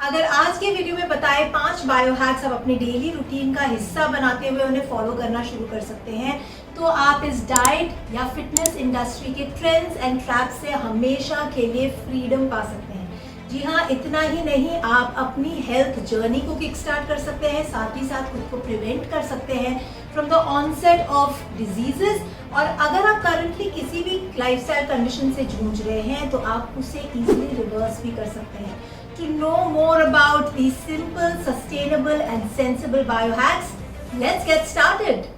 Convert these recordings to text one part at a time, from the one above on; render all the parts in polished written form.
अगर आज के वीडियो में बताए 5 बायो हैक्स आप अपने डेली रूटीन का हिस्सा बनाते हुए उन्हें फॉलो करना शुरू कर सकते हैं, तो आप इस डाइट या फिटनेस इंडस्ट्री के ट्रेंड्स एंड ट्रैप्स से हमेशा के लिए फ्रीडम पा सकते हैं। जी हाँ, इतना ही नहीं, आप अपनी हेल्थ जर्नी को किक स्टार्ट कर सकते हैं, साथ ही साथ खुद को प्रिवेंट कर सकते हैं from the onset of diseases. और अगर आप करंटली किसी भी लाइफस्टाइल कंडीशन से जूझ रहे हैं तो आप उसे इजीली रिवर्स भी कर सकते हैं। To know more about these simple, sustainable and sensible biohacks, let's get started.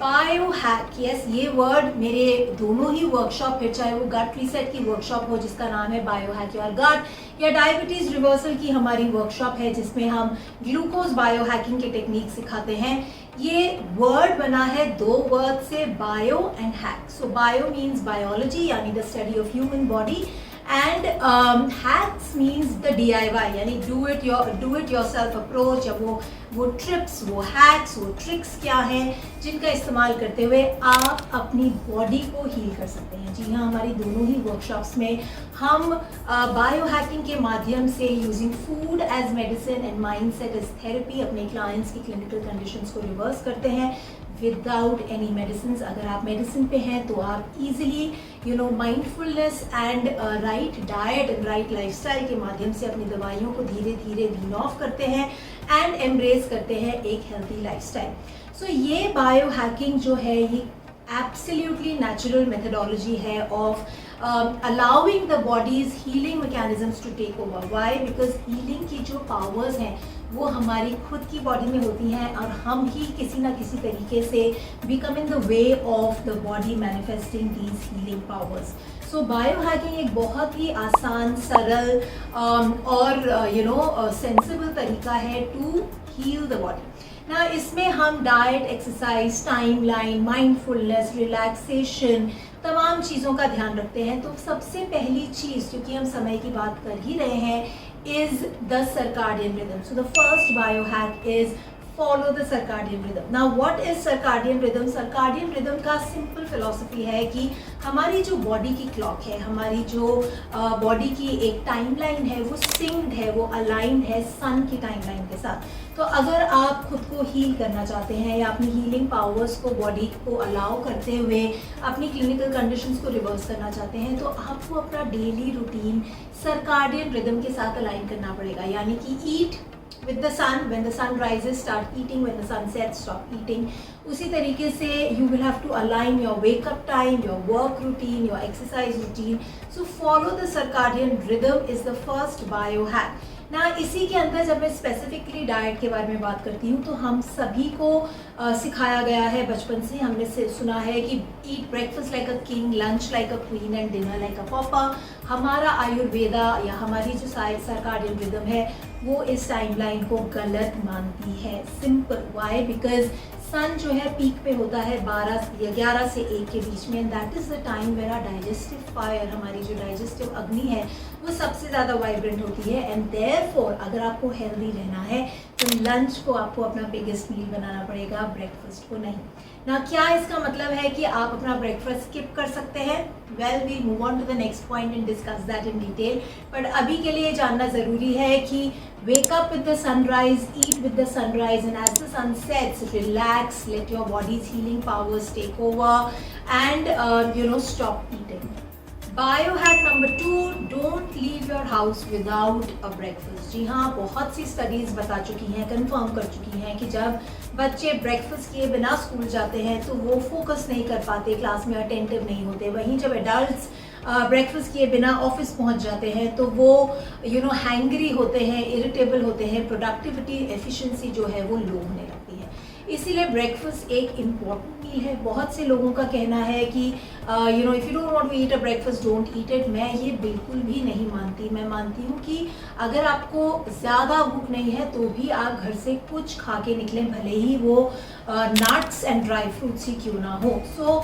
Biohack, yes, ये वर्ड मेरे दोनों ही वर्कशॉप है, चाहे वो गट रीसेट की वर्कशॉप हो जिसका नाम है बायोहैक योर गट, या डायबिटीज रिवर्सल की हमारी वर्कशॉप है जिसमें हम ग्लूकोज बायोहैकिंग के टेक्निक सिखाते हैं। ये वर्ड बना है दो वर्ड से, bio and hack. So bio means biology यानी the study of human body, and hacks means the DIY यानी डू इट योरसेल्फ अप्रोच, या वो ट्रिप्स, वो हैक्स, वो ट्रिक्स क्या हैं जिनका इस्तेमाल करते हुए आप अपनी बॉडी को हील कर सकते हैं। जी हाँ, हमारी दोनों ही वर्कशॉप्स में हम बायो हैकिंग के माध्यम से using food as medicine and mindset as therapy अपने क्लाइंट्स की क्लिनिकल कंडीशंस को रिवर्स करते हैं विदाउट एनी मेडिसिन। अगर आप मेडिसिन पे हैं तो आप easily mindfulness and right diet and right lifestyle के माध्यम से अपनी दवाइयों को धीरे धीरे वीन ऑफ करते हैं एंड एम्ब्रेस करते हैं एक हेल्थी लाइफस्टाइल। सो ये बायो हैकिंग जो है ये एब्सोल्युटली नेचुरल मेथडोलॉजी है of allowing the body's healing mechanisms to take over. Why? Because healing की जो powers हैं वो हमारी खुद की बॉडी में होती हैं और हम ही किसी ना किसी तरीके से become in the way of the body manifesting these healing powers. So bio hacking एक बहुत ही आसान, सरल और सेंसिबल तरीका है टू हील द बॉडी ना। इसमें हम diet, exercise, timeline, mindfulness, relaxation, तमाम चीज़ों का ध्यान रखते हैं। तो सबसे पहली चीज़, क्योंकि हम समय की बात कर ही रहे हैं, is the circadian rhythm. So the first bio hack is follow the circadian rhythm. Now what is circadian rhythm? Circadian rhythm का simple philosophy है कि हमारी जो बॉडी की क्लॉक है, हमारी जो बॉडी की एक टाइमलाइन है, वो सिंक्ड है, वो अलाइंड है सन की टाइमलाइन के साथ। तो अगर आप खुद को हील करना चाहते हैं या अपनी हीलिंग पावर्स को बॉडी को अलाउ करते हुए अपनी क्लिनिकल कंडीशंस को रिवर्स करना चाहते हैं, तो आपको अपना डेली रूटीन सर्काडियन रिदम के साथ अलाइन करना पड़ेगा। यानी कि ईट with the sun, when the sun rises start eating, when the sun sets stop eating. उसी तरीके से you will have to align your wake up time, your work routine, your exercise routine. So follow the circadian rhythm is the first biohack. ना इसी के अंदर जब मैं specifically diet के बारे में बात करती हूँ तो हम सभी को सिखाया गया है बचपन से, हमने से सुना है कि eat breakfast like a king, lunch like a queen and dinner like a pauper. हमारा आयुर्वेदा या हमारी जो सर्काडियन रिदम है वो इस टाइमलाइन को गलत मानती है। Simple Y? बिकॉज सन जो है पीक पे होता है 12 या 11 से 1 के बीच में, and that is the time where our digestive fire, हमारी जो डाइजेस्टिव अग्नि है वो सबसे ज़्यादा वाइब्रेंट होती है। एंड देयरफॉर अगर आपको हेल्दी रहना है तो लंच को आपको अपना बिगेस्ट मील बनाना पड़ेगा, ब्रेकफास्ट को नहीं ना। क्या इसका मतलब है कि आप अपना ब्रेकफास्ट स्किप कर सकते हैं? Well, we move on to the next point and discuss that in detail. But अभी के लिए जानना ज़रूरी है कि wake up with the sunrise, eat with the sunrise, and as the sun sets, relax, let your body's healing powers take over, and stop eating. Biohack number 2, don't leave your house without a breakfast. जी हाँ, बहुत सी studies बता चुकी हैं, confirm कर चुकी हैं कि जब बच्चे ब्रेकफास्ट किए बिना स्कूल जाते हैं तो वो फोकस नहीं कर पाते, क्लास में अटेंटिव नहीं होते। वहीं जब एडल्ट्स ब्रेकफास्ट किए बिना ऑफिस पहुंच जाते हैं तो वो हैंग्री होते हैं, इरिटेबल होते हैं, प्रोडक्टिविटी, एफिशिएंसी जो है वो लो होने लगती है। इसीलिए ब्रेकफास्ट एक इम्पॉर्टेंट मील है। बहुत से लोगों का कहना है कि if you don't want to eat a breakfast don't eat it. मैं ये बिल्कुल भी नहीं मानती। मैं मानती हूँ कि अगर आपको ज़्यादा भूख नहीं है तो भी आप घर से कुछ खा के निकलें, भले ही वो नट्स एंड ड्राई फ्रूट्स ही क्यों ना हो। So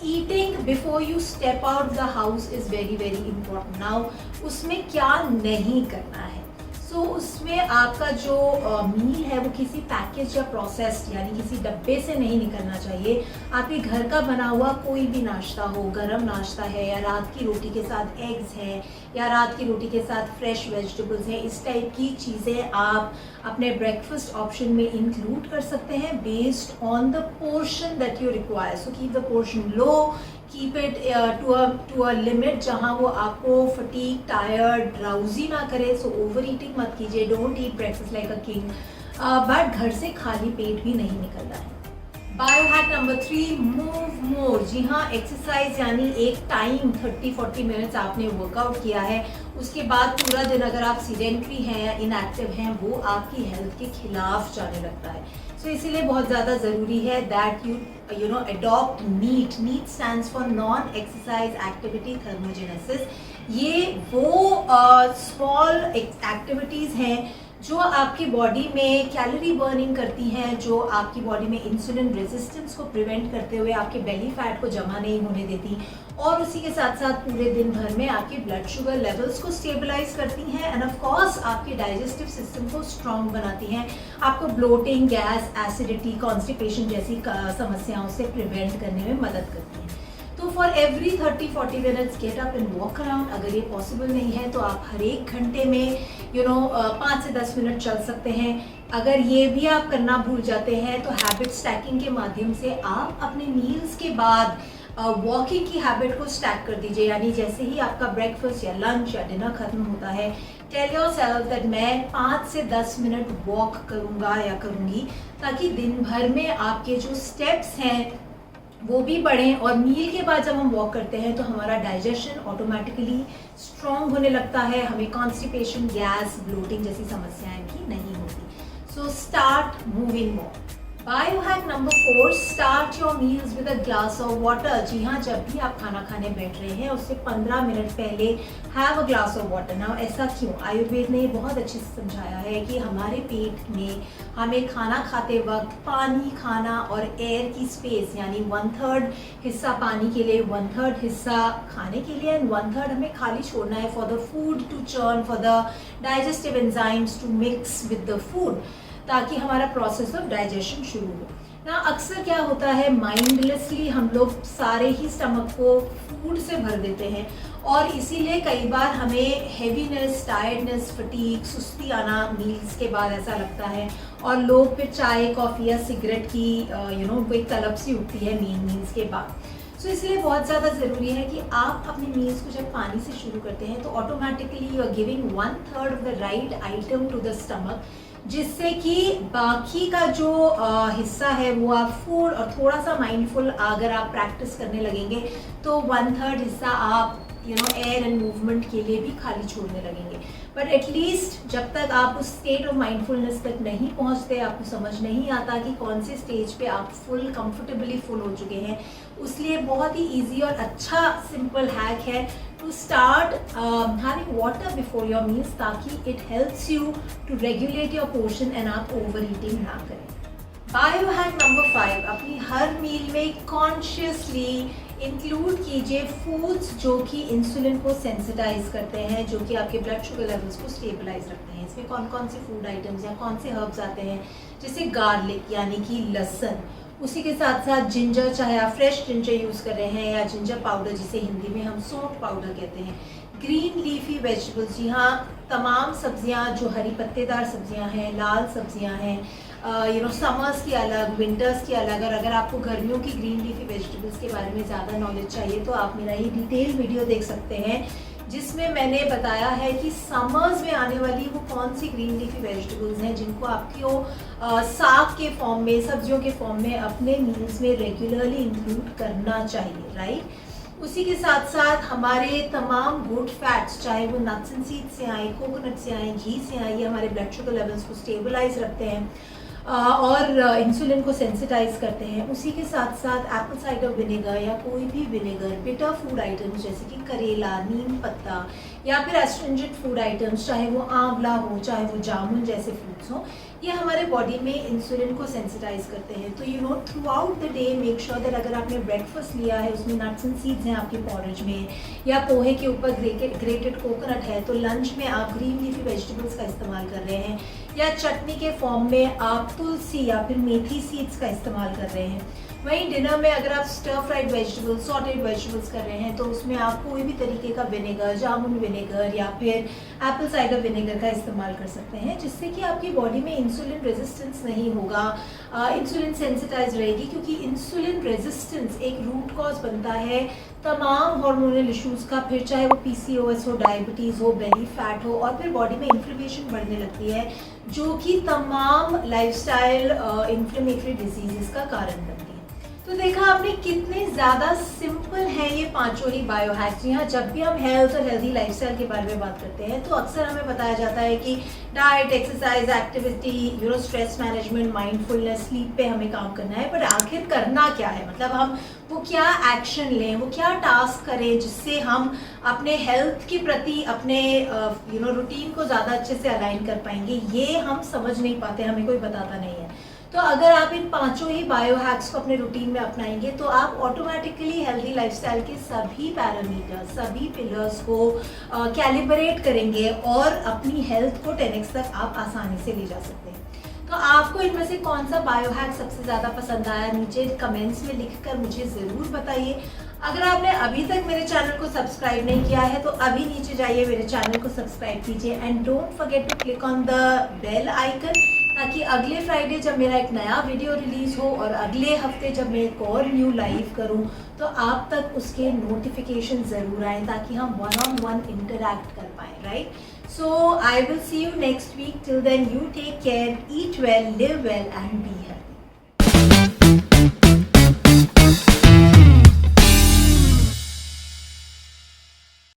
eating before you step out the house is very very important. Now उसमें क्या नहीं करना है? सो उसमें आपका जो मील है वो किसी पैकेज या प्रोसेस्ड यानी किसी डब्बे से नहीं निकलना चाहिए। आपके घर का बना हुआ कोई भी नाश्ता हो, गरम नाश्ता है या रात की रोटी के साथ एग्स हैं या रात की रोटी के साथ फ्रेश वेजिटेबल्स हैं, इस टाइप की चीज़ें आप अपने ब्रेकफास्ट ऑप्शन में इंक्लूड कर सकते हैं based on the portion that you require. So keep the portion low, keep it to a limit जहाँ वो आपको फटीग, टायर्ड, ड्राउजी ना करे। सो ओवर ईटिंग मत कीजिए, don't eat breakfast like a king, but घर से खाली पेट भी नहीं निकलना है। Bio hack number 3, move more. जी हाँ, एक्सरसाइज यानी एक टाइम 30-40 मिनट्स आपने वर्कआउट किया है, उसके बाद पूरा दिन अगर आप सीडेंट्री हैं या इनएक्टिव हैं, वो आपकी हेल्थ के खिलाफ जाने लगता है। सो इसीलिए बहुत ज़्यादा ज़रूरी है that you know adopt NEAT. NEAT stands for non exercise activity thermogenesis. ये वो स्मॉल एक्टिविटीज़ हैं जो आपकी बॉडी में कैलोरी बर्निंग करती हैं, जो आपकी बॉडी में इंसुलिन रेजिस्टेंस को प्रिवेंट करते हुए आपके बेली फैट को जमा नहीं होने देती, और उसी के साथ साथ पूरे दिन भर में आपके ब्लड शुगर लेवल्स को स्टेबलाइज करती हैं एंड ऑफ कोर्स आपके डाइजेस्टिव सिस्टम को स्ट्रॉन्ग बनाती हैं, आपको ब्लोटिंग, गैस, एसिडिटी, कॉन्स्टिपेशन जैसी समस्याओं से प्रिवेंट करने में मदद करती हैं। तो for every 30-40 minutes get up and walk around. अगर ये पॉसिबल नहीं है तो आप हर एक घंटे में 5 से 10 मिनट चल सकते हैं। अगर ये भी आप करना भूल जाते हैं तो हैबिट स्टैकिंग के माध्यम से आप अपने मील्स के बाद वॉकिंग की हैबिट को स्टैक कर दीजिए। यानी जैसे ही आपका ब्रेकफास्ट या लंच या डिनर खत्म होता है, टेल योरसेल्फ दैट मैं 5 से 10 मिनट वॉक करूँगा या करूँगी, ताकि दिन भर में आपके जो स्टेप्स हैं वो भी बढ़ें। और मील के बाद जब हम वॉक करते हैं तो हमारा डाइजेशन ऑटोमेटिकली स्ट्रॉन्ग होने लगता है, हमें कॉन्स्टिपेशन, गैस, ब्लोटिंग जैसी समस्याएं भी नहीं होती। So start moving more. Bio hack number 4, start your meals with a glass of water. जी हाँ, जब भी आप खाना खाने बैठ रहे हैं उससे 15 मिनट पहले have a glass of water. Now ऐसा क्यों? आयुर्वेद ने बहुत अच्छे से समझाया है कि हमारे पेट में हमें खाना खाते वक्त पानी, खाना और एयर की स्पेस यानी 1/3 हिस्सा पानी के लिए, 1/3 हिस्सा खाने के लिए एंड 1/3 हमें खाली छोड़ना है for the food to churn, for the digestive enzymes to mix with the food, ताकि हमारा प्रोसेस ऑफ डाइजेशन शुरू हो ना। अक्सर क्या होता है, माइंडलेसली हम लोग सारे ही स्टमक को फूड से भर देते हैं और इसीलिए कई बार हमें हैवीनेस, टायर्डनेस, फटीग, सुस्ती आना मील्स के बाद ऐसा लगता है, और लोग फिर चाय, कॉफ़ी या सिगरेट की उनको एक तलब सी उठती है मील्स के बाद। सो इसलिए बहुत ज़्यादा ज़रूरी है कि आप अपने मील्स को जब पानी से शुरू करते हैं तो automatically you are giving 1/3 of the right item to the stomach, जिससे कि बाकी का जो हिस्सा है वो आप फूड और थोड़ा सा माइंडफुल अगर आप प्रैक्टिस करने लगेंगे तो 1/3 हिस्सा आप एयर एंड मूवमेंट के लिए भी खाली छोड़ने लगेंगे। बट एटलीस्ट जब तक आप उस स्टेट ऑफ माइंडफुलनेस तक नहीं पहुंचते, आपको समझ नहीं आता कि कौन से स्टेज पे आप फुल कंफर्टेबली फुल हो चुके हैं, उसलिए बहुत ही इजी और अच्छा सिंपल हैक है to start having water before your meals, ताकि it helps you to regulate your portion and आप ओवर ईटिंग ना करें। बायो हैक नंबर 5, अपनी हर मील में कॉन्शियसली इंक्लूड कीजिए फूड्स जो कि इंसुलिन को सेंसिटाइज करते हैं, जो कि आपके ब्लड शुगर लेवल्स को स्टेबलाइज रखते हैं। इसमें कौन कौन से फूड आइटम्स या कौन से हर्ब्स आते हैं, जैसे गार्लिक यानी कि लहसुन, उसी के साथ साथ जिंजर, चाहे आप फ्रेश जिंजर यूज़ कर रहे हैं या जिंजर पाउडर जिसे हिंदी में हम सौंठ पाउडर कहते हैं। ग्रीन लीफी वेजिटेबल्स, जी हाँ, तमाम सब्जियां जो हरी पत्तेदार सब्जियां हैं, लाल सब्जियां हैं, समर्स की अलग, विंटर्स की अलग। और अगर आपको गर्मियों की ग्रीन लीफी वेजिटेबल्स के बारे में ज़्यादा नॉलेज चाहिए तो आप मेरा ये डिटेल वीडियो देख सकते हैं, जिसमें मैंने बताया है कि समर्स में आने वाली वो कौन सी ग्रीन लीफी वेजिटेबल्स हैं जिनको आपको साग के फॉर्म में, सब्जियों के फॉर्म में अपने मील्स में रेगुलरली इंक्लूड करना चाहिए, राइट। उसी के साथ साथ हमारे तमाम गुड फैट्स, चाहे वो नट्स एंड सीड्स से आए, कोकोनट से आए, घी से आए, ये हमारे ब्लड शुगर लेवल्स को स्टेबलाइज रखते हैं और इंसुलिन को सेंसिटाइज करते हैं। उसी के साथ साथ एप्पल साइडर विनेगर या कोई भी विनेगर, बिटर फूड आइटम्स जैसे कि करेला, नीम पत्ता, या फिर एस्ट्रिंजेंट फूड आइटम्स, चाहे वो आंवला हो, चाहे वो जामुन जैसे फ्रूट्स हो, ये हमारे बॉडी में इंसुलिन को सेंसिटाइज करते हैं। तो you know through out the day make sure that अगर आपने ब्रेकफास्ट लिया है उसमें नट्स एंड सीड्स हैं आपके पॉरेज में, या पोहे के ऊपर ग्रेटेड कोकोनट है, तो लंच में आप ग्रीन लीफी वेजिटेबल्स का इस्तेमाल कर रहे हैं, या चटनी के फॉर्म में आप तुलसी या फिर मेथी सीड्स का इस्तेमाल कर रहे हैं। वहीं डिनर में अगर आप stir fried vegetables, sauteed vegetables कर रहे हैं, तो उसमें आप कोई भी तरीके का विनेगर, जामुन विनेगर या फिर एप्पल साइडर विनेगर का इस्तेमाल कर सकते हैं, जिससे कि आपकी बॉडी में इंसुलिन रेजिस्टेंस नहीं होगा, इंसुलिन सेंसिटाइज रहेगी। क्योंकि इंसुलिन रेजिस्टेंस एक रूट कॉज बनता है तमाम हार्मोनल इश्यूज़ का, फिर चाहे वो PCOS हो, डायबिटीज़ हो, बेली फैट हो, और फिर बॉडी में इन्फ्लेमेशन बढ़ने लगती है, जो कि तमाम लाइफस्टाइल इन्फ्लेमेटरी डिजीज़ का कारण बनती है। तो देखा आपने कितने ज़्यादा सिंपल हैं ये पांचों ही बायो हैक्स। यहाँ जब भी हम हेल्थ और हेल्दी लाइफस्टाइल के बारे में बात करते हैं तो अक्सर हमें बताया जाता है कि diet, exercise, activity, stress management, mindfulness, sleep पे हमें काम करना है। पर आखिर करना क्या है, मतलब हम वो क्या एक्शन लें, वो क्या टास्क करें जिससे हम अपने हेल्थ के प्रति अपने रूटीन को ज़्यादा अच्छे से अलाइन कर पाएंगे, ये हम समझ नहीं पाते, हमें कोई बताता नहीं है। तो अगर आप इन पांचों ही बायो हैक्स को अपने रूटीन में अपनाएंगे तो आप ऑटोमेटिकली हेल्दी लाइफस्टाइल के सभी पैरामीटर्स, सभी पिलर्स को कैलिब्रेट करेंगे और अपनी हेल्थ को 10x तक आप आसानी से ले जा सकते हैं। तो आपको इनमें से कौन सा बायो हैक सबसे ज़्यादा पसंद आया, नीचे कमेंट्स में लिखकर मुझे ज़रूर बताइए। अगर आपने अभी तक मेरे चैनल को सब्सक्राइब नहीं किया है तो अभी नीचे जाइए, मेरे चैनल को सब्सक्राइब कीजिए and don't forget to click on the bell icon, ताकि अगले फ्राइडे जब मेरा एक नया वीडियो रिलीज हो और अगले हफ्ते जब मैं एक और न्यू लाइव करूं तो आप तक उसके नोटिफिकेशन ज़रूर आए, ताकि हम 1-on-1 इंटरैक्ट कर पाएँ, right? So I will see you next week. Till then you take care, eat well, live well and be healthy.